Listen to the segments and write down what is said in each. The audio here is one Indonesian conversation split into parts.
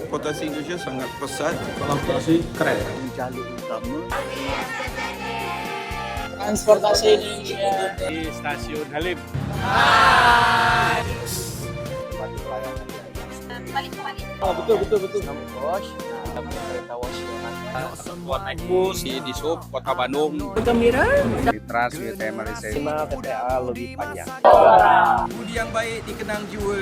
transportasi Indonesia sangat pesat. Kolaborasi keren. Jalur utama Transportasi Indonesia Di Stasiun Halim. betul. Wash, kereta wash Buat naik bus di sub Kota Bandung. Di Trans UTM Malaysia. PTA lebih panjang. Budi yang baik dikenang jua.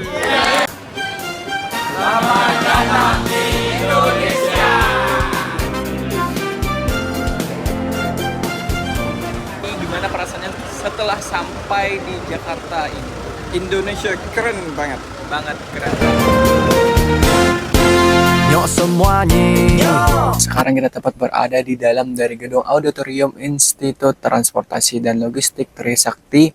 Gimana perasaannya setelah sampai di Jakarta ini? Indonesia keren banget. Keren. Nyok semuanya. Sekarang kita tepat berada di dalam dari gedung Auditorium Institut Transportasi dan Logistik Trisakti.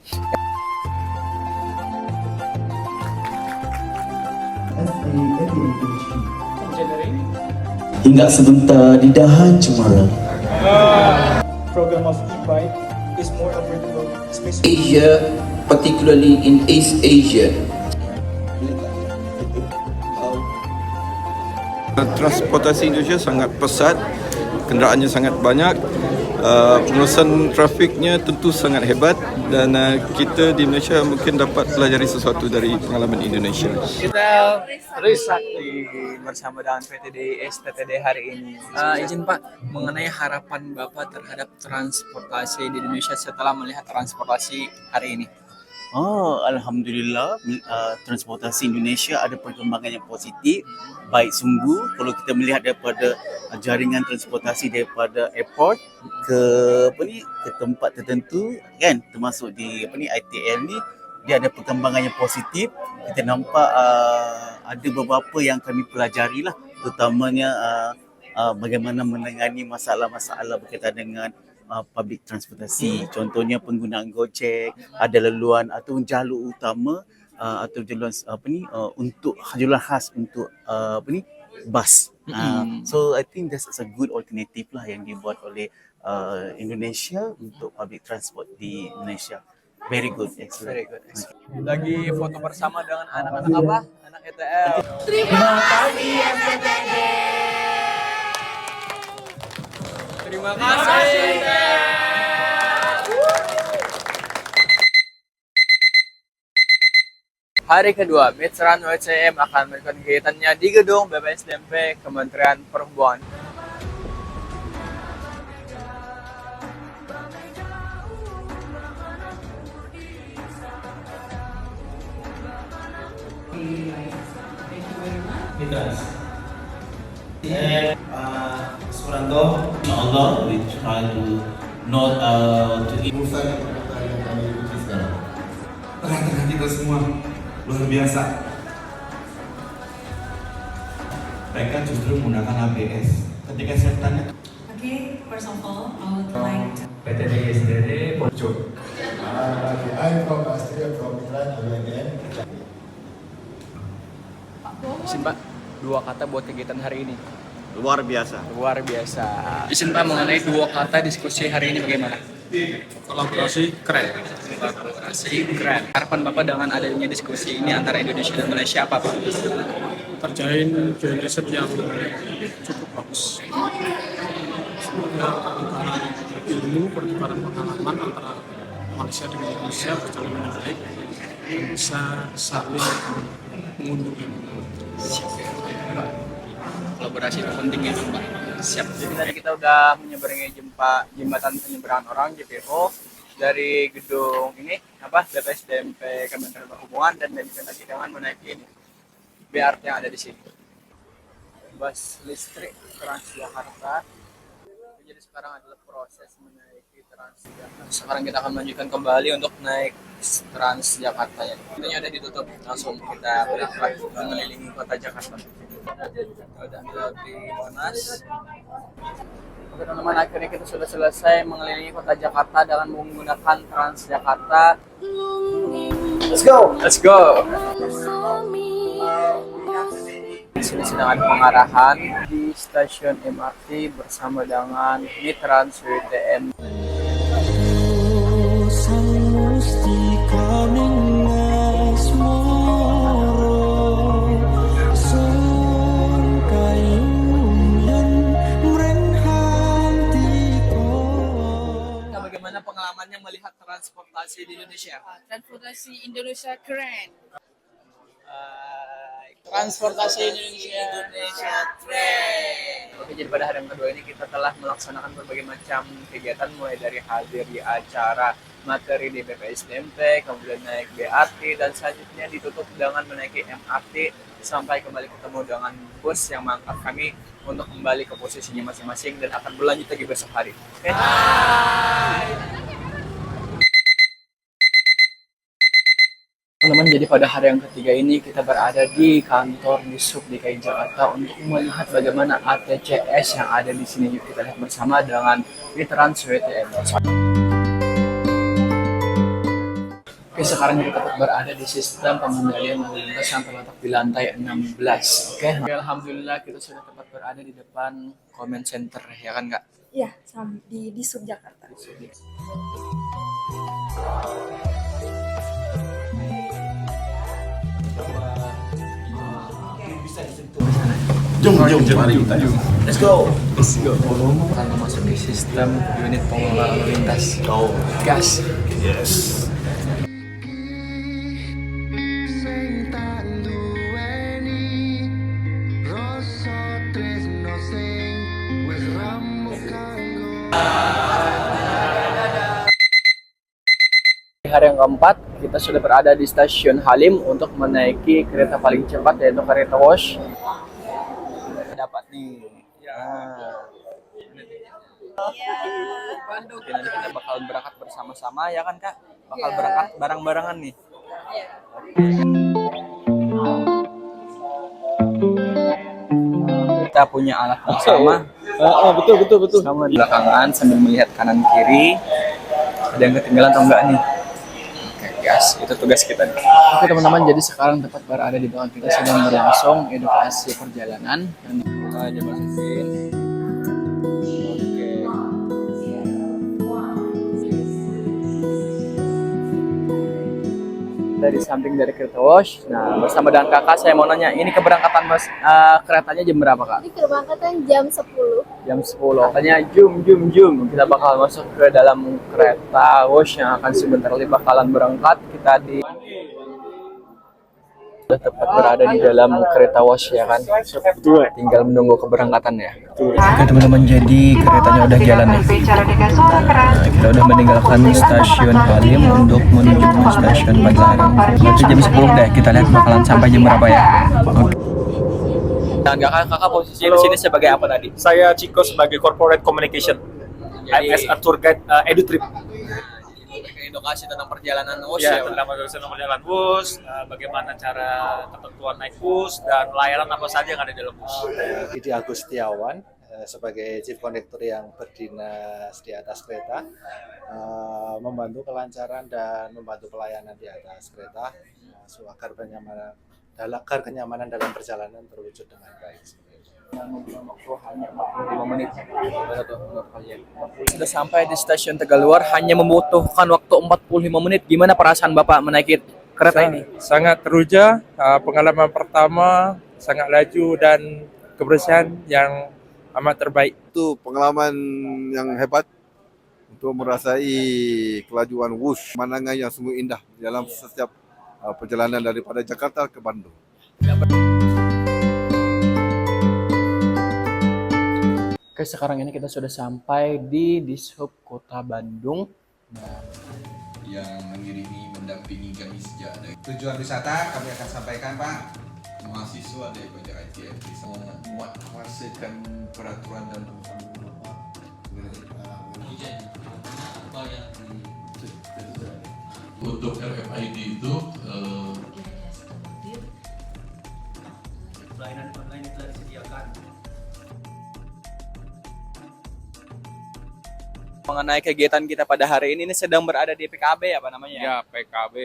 Hingga sebentar di dahan cemara. Program of e-bike is more affordable, especially Asia, particularly in East Asia. Transportasi Indonesia sangat pesat, kenderaannya sangat banyak, pengurusan trafiknya tentu sangat hebat dan kita di Malaysia mungkin dapat pelajari sesuatu dari pengalaman Indonesia. Kita Trisakti bersama dengan PT DIS TTD hari ini. Izin Pak, mengenai harapan Bapak terhadap transportasi di Indonesia setelah melihat transportasi hari ini. Alhamdulillah, transportasi Indonesia ada perkembangan yang positif, baik sungguh. Kalau kita melihat daripada jaringan transportasi daripada airport ke ke tempat tertentu, kan, termasuk di ITM ni, dia ada perkembangan yang positif. Kita nampak ada beberapa yang kami pelajari lah, terutamanya bagaimana menangani masalah-masalah berkaitan dengan public transportasi. Contohnya penggunaan Gojek, ada laluan atau jalur utama atau jaluan untuk jaluan khas untuk bas. So I think that's a good alternative lah yang dibuat oleh Indonesia untuk public transport di Indonesia. Very good, excellent. Very good. Lagi foto bersama dengan anak-anak apa? Anak ETL. Terima kasih. Hari kedua, Veteran WCM akan melakukan kegiatannya di gedung BPSDMP Kementerian Perhubungan. Suranto, insyaAllah we try to not to Bursa Jakarta yang kami ikuti sekarang. Perhatikan kita semua, luar biasa. Mereka justru menggunakan ABS. Ketika saya tanya, Okay, first of all, I would like to PTD SDD Pojok. I'm from Austria, from Milan, UNM. Izin Pak, 2 kata buat kegiatan hari ini. Luar biasa. Luar biasa. Izin Pak, mengenai 2 kata diskusi hari ini bagaimana? Kolaborasi keren. Kolaborasi keren. Harapan Bapak dengan adanya diskusi ini antara Indonesia dan Malaysia apa Pak? Terjalin joint yang cukup bagus. Semoga pertukaran ilmu, pertukaran pengalaman antara Malaysia dengan Indonesia berjalan dengan baik dan bisa saling menguntungkan. Kolaborasi itu penting ya Pak. Siap. Jadi tadi kita udah menyeberangi jembatan penyeberangan orang JPO dari gedung ini BPSDMP Kementerian Perhubungan dan lagi dengan menaiki ini BRT yang ada di sini. Bus listrik Transjakarta. Jadi sekarang adalah proses menaiki Transjakarta. Sekarang kita akan melanjutkan kembali untuk naik Transjakarta ya. Ini ada ditutup, langsung kita berangkat mengelilingi kota Jakarta. Sudah di Monas. Oke teman-teman, akhirnya kita sudah selesai mengelilingi kota Jakarta dengan menggunakan Transjakarta. Let's go. Di sini sedang ada pengarahan di stasiun MRT bersama dengan Trans UTM. transportasi di Indonesia? Transportasi Indonesia keren. Transportasi Indonesia keren. Oke, jadi pada hari yang kedua ini kita telah melaksanakan berbagai macam kegiatan mulai dari hadir di acara materi di BPSDMP, kemudian naik BRT, dan selanjutnya ditutup dengan menaiki MRT sampai kembali ketemu dengan bus yang mengangkat kami untuk kembali ke posisinya masing-masing dan akan berlanjut lagi besok hari. Oke? Teman-teman, jadi pada hari yang ketiga ini kita berada di kantor Dishub DKI Jakarta untuk melihat bagaimana ATCS yang ada di sini. Yuk kita lihat bersama dengan Trans WTM. Oke, sekarang kita tetap berada di sistem pengendalian lalu lintas yang terletak di lantai 16. Oke, alhamdulillah kita sudah tepat berada di depan comment center, ya kan Kak? Iya, di Sub Jakarta. Jom, mari kita. Let's go. Kita masuk di sistem unit pengelola lalu lintas. Go. Gas. Yes. Di hari yang keempat, kita sudah berada di stasiun Halim untuk menaiki kereta paling cepat yaitu kereta Wosh. Dapat nih. Oke, nanti kita bakal berangkat bersama-sama ya kan Kak? Bakal berangkat bareng-barengan nih. Kita punya alat bersama. Betul. Sama di belakangan sambil melihat kanan kiri. Ada yang ketinggalan atau enggak nih? Oke, gas. Itu tugas kita nih. Oke teman-teman, jadi sekarang tepat berada di belakang kita sedang berlangsung edukasi perjalanan yang aja masukin. Dari samping dari kereta Wosh. Nah, bersama dengan kakak saya mau nanya, ini keberangkatan keretanya jam berapa Kak? Ini keberangkatan jam 10. Jam 10. Katanya jum. Kita bakal masuk ke dalam kereta Wosh yang akan sebentar lagi bakalan berangkat. Kita sudah tepat berada di dalam kereta Wosh ya kan? Betul. Tinggal menunggu keberangkatan ya. Betul. Oke teman-teman, jadi keretanya udah jalan nih. Nah, kita udah meninggalkan stasiun Halim untuk menuju ke stasiun Padalarang. Berarti jam 10 deh. Kita lihat bakalan sampai jam berapa ya. Oke. Dan kakak posisi di sini sebagai apa tadi? Saya Chico sebagai Corporate Communication. Jadi- as a tour guide EduTrip. Edukasi tentang perjalanan Wosh Ya, ya. tentang perjalanan bus, bagaimana cara ketentuan naik bus, dan layanan apa saja yang ada di dalam bus. Didi Agus Setiawan sebagai Chief Conductor yang berdinas di atas kereta, membantu kelancaran dan membantu pelayanan di atas kereta, agar kenyamanan dalam perjalanan terwujud dengan baik. Waktu hanya 45 menit. Sudah sampai di stasiun Tegaluar, hanya membutuhkan waktu 45 menit. Gimana perasaan Bapak menaiki kereta ini? Sangat teruja, pengalaman pertama sangat laju dan kebersihan yang amat terbaik. Itu pengalaman yang hebat untuk merasai kelajuan Wosh, pemandangan yang sungguh indah dalam setiap perjalanan daripada Jakarta ke Bandung. Oke, sekarang ini kita sudah sampai di Dishub Kota Bandung. Yang mengiringi mendampingi kami sejak dari tujuan wisata kami akan sampaikan Pak. Mahasiswa daripada ITF bisa menguasaikan peraturan dan Untuk RFID itu Pelayanan online telah disediakan. Mengenai kegiatan kita pada hari ini sedang berada di PKB apa namanya? Ya, PKB,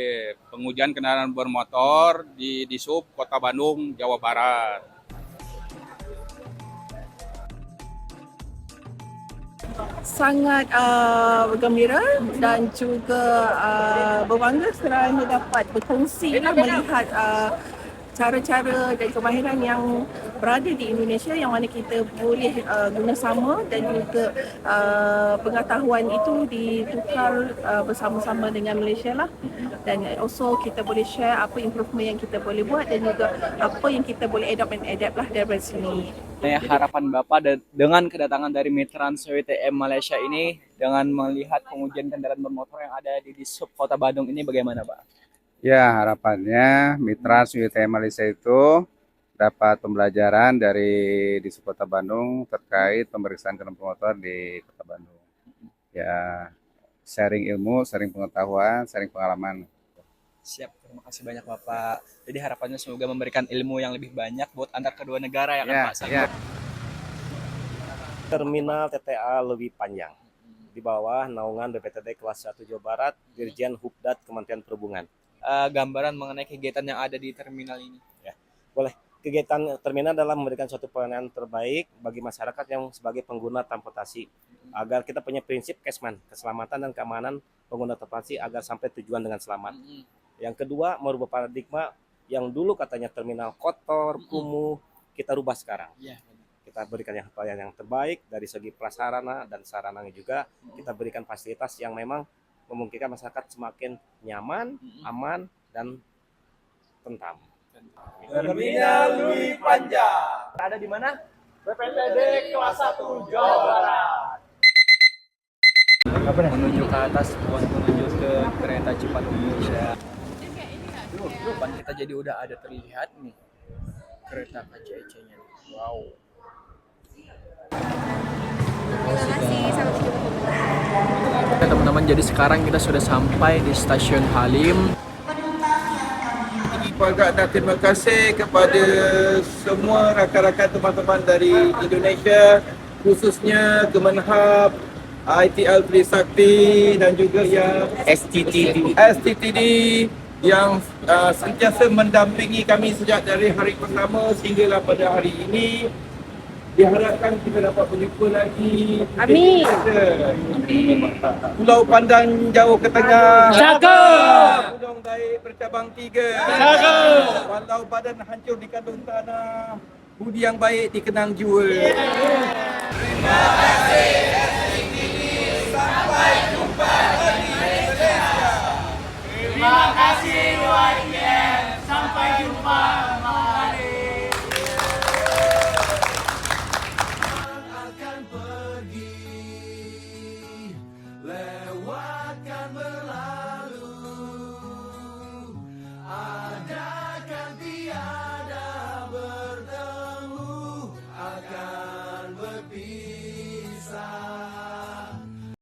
pengujian kendaraan bermotor di Dishub Kota Bandung, Jawa Barat. Sangat bergembira dan juga berbangga kerana dapat berkongsi melihat cara-cara dan kemahiran yang berada di Indonesia yang mana kita boleh guna sama, dan juga pengetahuan itu ditukar bersama-sama dengan Malaysia lah, dan also kita boleh share apa improvement yang kita boleh buat dan juga apa yang kita boleh adapt lah daripada sini. Harapan Bapak dengan kedatangan dari Mitrans WTM Malaysia ini, dengan melihat pengujian kendaraan bermotor yang ada di Dishub Kota Bandung ini, bagaimana Pak? Ya, harapannya Mitrans WTM Malaysia itu dapat pembelajaran dari Dishub Kota Bandung terkait pemeriksaan kendaraan bermotor di Kota Bandung. Ya, sharing ilmu, sharing pengetahuan, sharing pengalaman. Siap, terima kasih banyak Bapak. Jadi harapannya semoga memberikan ilmu yang lebih banyak buat antar kedua negara ya kan Pak? Terminal TTA lebih panjang di bawah naungan BPTD kelas 1 Jawa Barat, Dirjen Hubdat Kementerian Perhubungan. Gambaran mengenai kegiatan yang ada di terminal ini. Ya, boleh. Kegiatan terminal adalah memberikan suatu pelayanan terbaik bagi masyarakat yang sebagai pengguna transportasi, agar kita punya prinsip KESMAN, keselamatan dan keamanan pengguna transportasi agar sampai tujuan dengan selamat. Yang kedua, merubah paradigma yang dulu katanya terminal kotor, kumuh, kita rubah sekarang. Kita berikan pelayanan yang terbaik dari segi prasarana dan sarananya juga. Kita berikan fasilitas yang memang memungkinkan masyarakat semakin nyaman, aman, dan tentram. Terminal lebih panjang. Ada di mana? BPTD kelas 1 Jawa Barat. Menuju ke atas, menuju ke kereta cepat Indonesia. Depan kita jadi udah ada terlihat nih kereta KCC-nya. Wow. Terima kasih, sampai jumpa. Oke teman-teman, jadi sekarang kita sudah sampai di Stasiun Halim. Juga nak terima kasih kepada semua rakan-rakan teman-teman dari Indonesia, khususnya Kemenhub, ITL Trisakti dan juga yang STTD yang sentiasa mendampingi kami sejak dari hari pertama sehinggalah pada hari ini. Diharapkan kita dapat berjumpa lagi. Amin. Pulau Pandan jauh ke tengah. Cakap. Gunung Daik bercabang 3. Cakap. Walau badan hancur di kandung tanah, budi yang baik dikenang jua. Terima kasih. Sampai jumpa di Indonesia. Terima kasih YTM. Sampai jumpa. Lewatkan berlalu, adakan tiada bertemu, akan berpindah.